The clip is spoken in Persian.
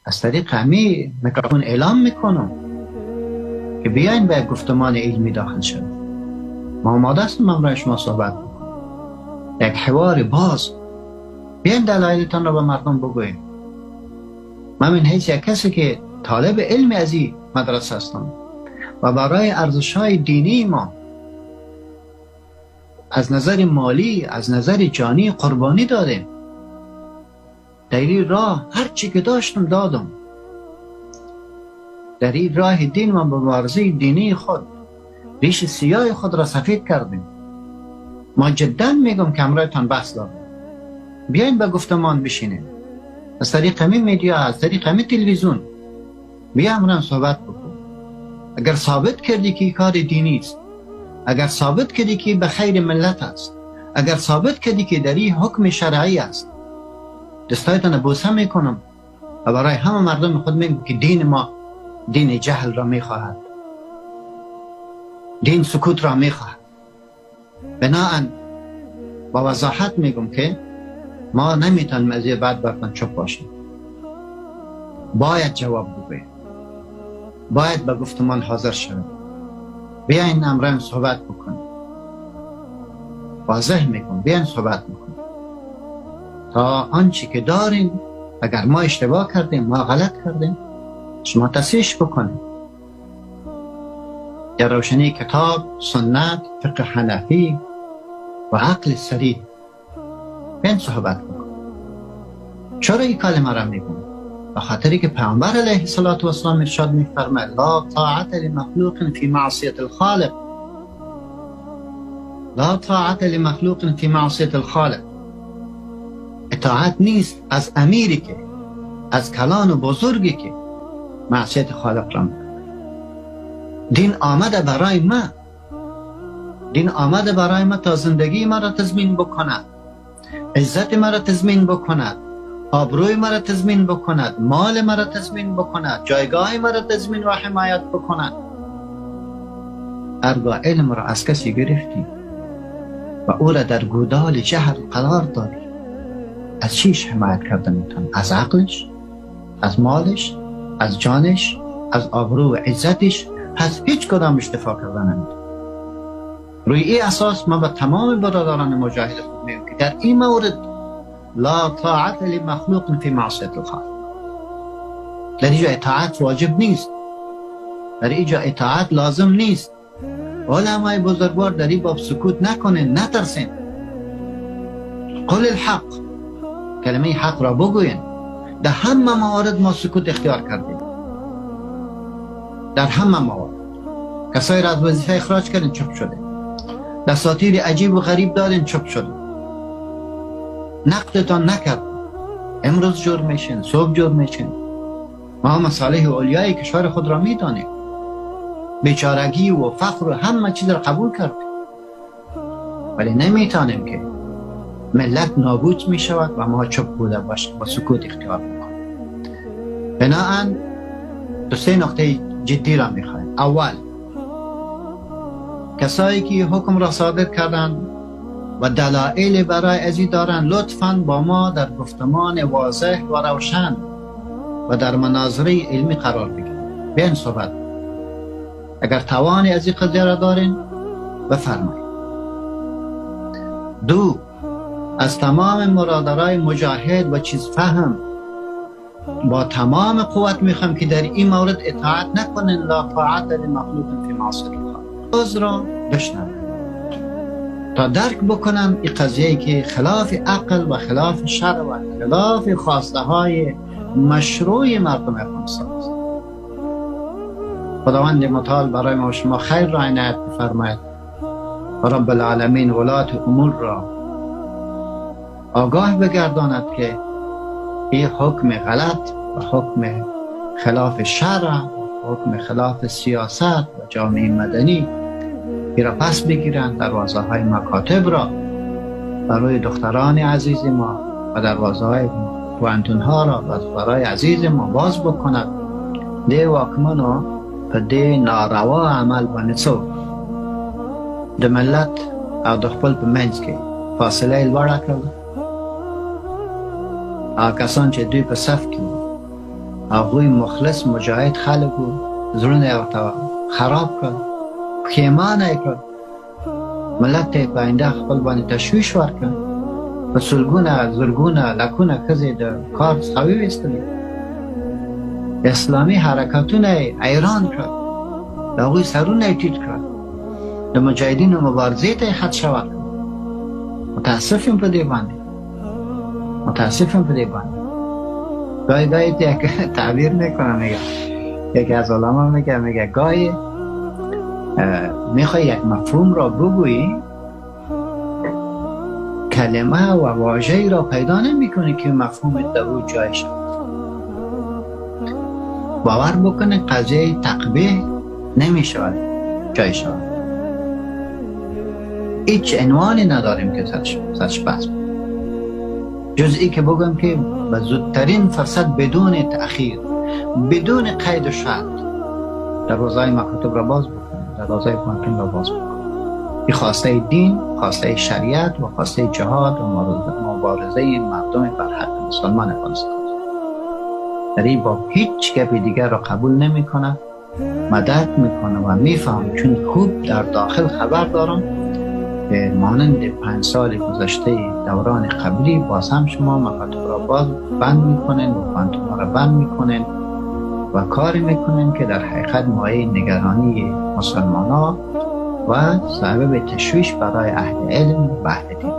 از طریق همین میکروفون اعلام میکنم که بیاین به گفتمان علمی داخل شد. ما آماده هستم امروز شما صحبت بکنم، یک حوار باز. بیاین دلایلتان را به مردم بگویید. من من حیث یک کسی که طالب علم از این مدرسه هستم و برای ارزش‌های دینی ما از نظر مالی، از نظر جانی قربانی دادیم. در این راه هر چی که داشتم دادم. در این راه دین و مبارزه دینی خود ریش سیاه خود را سفید کردیم. ما جدا میگم که امرایتان بحث دارم. بیاین به گفتمان بشینیم. از طریق همین میدیا، از طریق همین تلویزیون بیا امران صحبت بکن. اگر ثابت کردی که کار دینی است، اگر ثابت کردی که به خیر ملت است، اگر ثابت کردی که در این حکم شرعی است، دستایتان بوسه میکنم و برای همه مردم خود میگم که دین ما دین جهل را میخواهد، دین سکوت را میخواهد. بناهن با وضاحت میگم که ما نمیتونیم از این بعد برکن چپ باشیم. باید جواب بگویم، باید به گفتمان حاضر شویم. بیاین امران صحبت بکنیم. واضح میگم بیاین صحبت بکنیم تا آنچه که داریم، اگر ما اشتباه کردیم، ما غلط کردیم، شما تصحیحش بکنیم. در روشنی کتاب، سنت، فقه حنفی و عقل سریع بیاین صحبت بکنیم. چرا این کلمه را میگم؟ به خاطری که پیامبر علیه السلام ارشاد میفرماید لا طاعت لمخلوق فی معصیت الخالق. لا طاعت لمخلوق فی معصیت الخالق. اطاعت نیست از امیری که، از کلان و بزرگی که معصیت خالق را میکنه. دین آمده برای ما، دین آمده برای ما تا زندگی ما را تضمین بکند، عزت ما را تضمین بکند، آبروی ما را تضمین بکند، مال ما را تضمین بکند، جایگاه ما را تضمین و حمایت بکند. هرگاه علم را از کسی گرفتی و او را در گودال جهل قرار دادی، از چیش حمایت کرده میتون؟ از عقلش؟ از مالش؟ از جانش؟ از آبرو و عزتش؟ از هیچ کدامش دفاع کرده نمیتون. روی این اساس ما به تمام برادران مجاهد خود میگم که در این مورد لا طاعت لمخلوق فی معصیت الخالق. در اینجا اطاعت واجب نیست، در اینجا اطاعت لازم نیست. علمای بزرگوار در این باب سکوت نکنین، نترسین. قل الحق، کلمه حق را بگوین. در همه موارد ما سکوت اختیار کردیم، در همه موارد. کسایی را از وظیفه اخراج کردین، چپ شده. دساتیر عجیب و غریب دادین، چپ شده. نقدتان نکرد، امروز جور میشین، صبح جور میشین. ما مصالح اولیای کشور خود را میدانیم، بیچارگی و فقر و همه چیز را قبول کردیم، ولی نمیتانیم که ملت نابود میشود و ما چپ بوده باشیم و سکوت اختیار میکنیم. بناهن دو سه نقطه جدی را میخوایم. اول، کسایی که حکم را صادر کردند و دلایل برای ازی دارن، لطفاً با ما در گفتمان واضح و روشن و در مناظره علمی قرار بگیرید. بیاین صحبت. اگر توانی از این قضیه را دارین بفرمایید. دو، از تمام مرادرای مجاهد و چیز فهم با تمام قوت میخوام که در این مورد اطاعت نکنین. لا طاعت لمخلوق فی معصیت الخالق. از را بشنوید تا درک بکنن این قضیه که خلاف عقل و خلاف شرع و خلاف خواسته های مشروع مردم افغانستان است. خداوند متعال برای ما و شما خیر را عنایت بفرماید و رب العالمین ولات امور را آگاه بگرداند که این حکم غلط و حکم خلاف شرع و حکم خلاف سیاست و جامعه مدنی را پس بگیرند. دروازه های مکاتب را برای دختران عزیز ما و دروازه های پوانتون ها را برای عزیز ما باز بکند. ده واکمنو په دې ناروا عمل باندې څو د ملت او د خپل په منځ کې فاصله لوړه کړله. کسان چې دوی په صف کې آقای مخلص مجاهد خلق بود زرون اوتا خراب کرد پخیمان کرد ملت پاینده خپل باندې تشویش ورکړ په سلګونه زرګونه لکونه ښځې د کار څخه ویستلې اسلامي حرکتونه ایران کړل د هغوی سرونه یې ټیټ کړل د مجاهدینو مبارزې ته یې خدشه ورکړل متاسف یم په دې باندې گاهی تعبیر میکنم میگه یکی از علما میگه گاهی میخوای یک مفهوم را بگویی کلمه و واژه‌ای را پیدا نمیکنی که مفهوم در او جایش باور بکنه قضیه تقبیح نمیشود جای شود هیچ عنوانی نداریم که سرش بحث جز ای که بگم که به زودترین فرصت بدون تأخیر بدون قید و شرط در روزهای مکاتب را باز بکنیم در روزهای ممکن را باز بکنیم این خواسته دین، خواسته شریعت و خواسته جهاد و مبارزه مردم بر حق مسلمان افغانستان در این باب هیچ گپی دیگر را قبول نمی کنه مدد میکنه و میفهم چون خوب در داخل خبر دارم مانند 5 سال گذشته دوران قبلی باز هم شما مکاتب را باز بند میکنین و پانتوما را بند میکنین و کار میکنین که در حقیقت مایه نگرانی مسلمان ها و سبب تشویش برای اهل علم و اهل دین